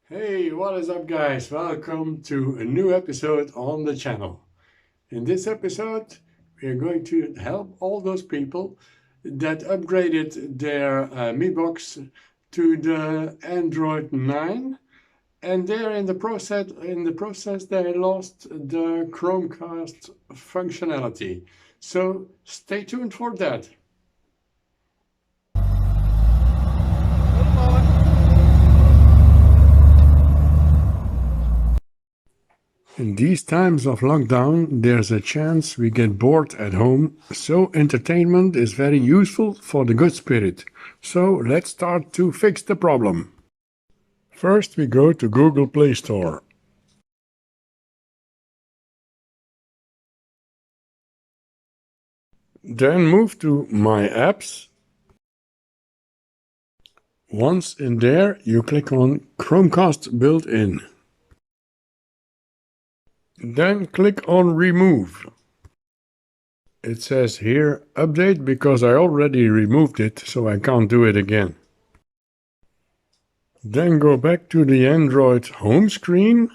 Hey, what is up guys? Welcome to a new episode on the channel. In this episode, we are going to help all those people that upgraded their Mi Box to the Android 9 and they're in the process they lost the ChromeCast functionality. So stay tuned for that. In these times of lockdown, there's a chance we get bored at home, so entertainment is very useful for the good spirit. So let's start to fix the problem. First we go to Google Play Store. Then move to My Apps. Once in there, you click on ChromeCast built-in. Then click on Remove. It says here Update because I already removed it, so I can't do it again. Then go back to the Android home screen.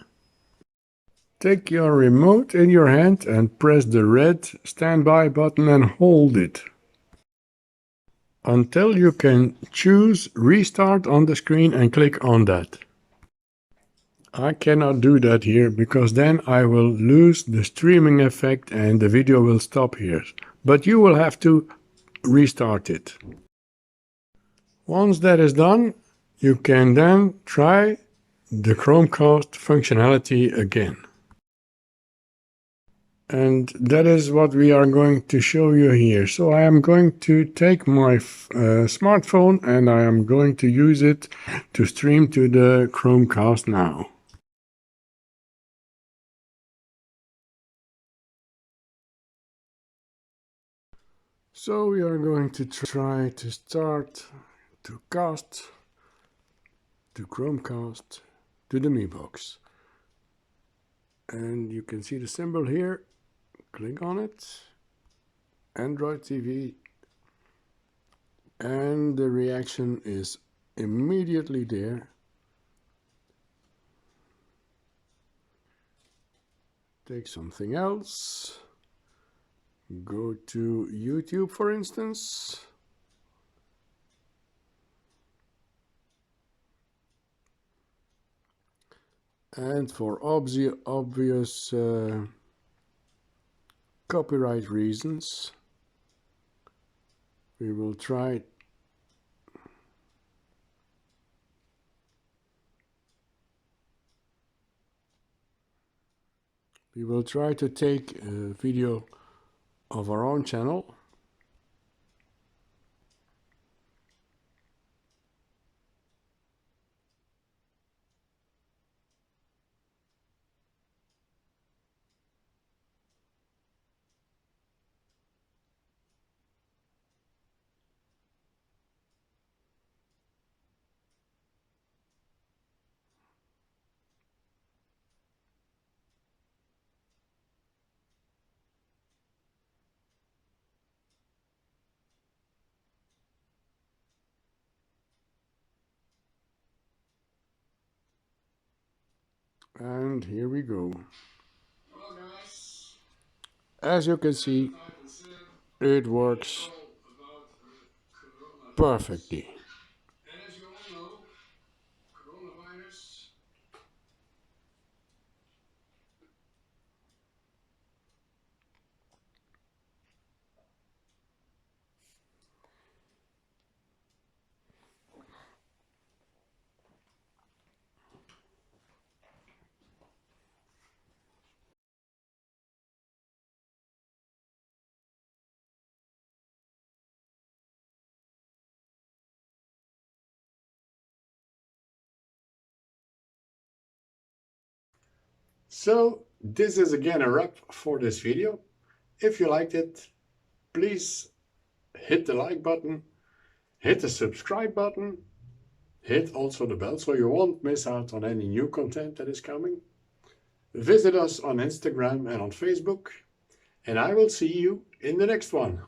Take your remote in your hand and press the red standby button and hold it until you can choose Restart on the screen and click on that. I cannot do that here because then I will lose the streaming effect and the video will stop here. But you will have to restart it. Once that is done, you can then try the ChromeCast functionality again. And that is what we are going to show you here. So I am going to take my smartphone and I am going to use it to stream to the ChromeCast now. So we are going to try to start to cast to ChromeCast to the Mi Box. And you can see the symbol here. Click on it. Android TV. And the reaction is immediately there. Take something else. Go to YouTube, for instance. And for obvious copyright reasons, we will try to take a video of our own channel. And here we go. As you can see, it works perfectly. And as you all know, coronavirus. So this is again a wrap for this video. If you liked it, please hit the like button, hit the subscribe button, hit also the bell so you won't miss out on any new content that is coming. Visit us on Instagram and on Facebook, and I will see you in the next one.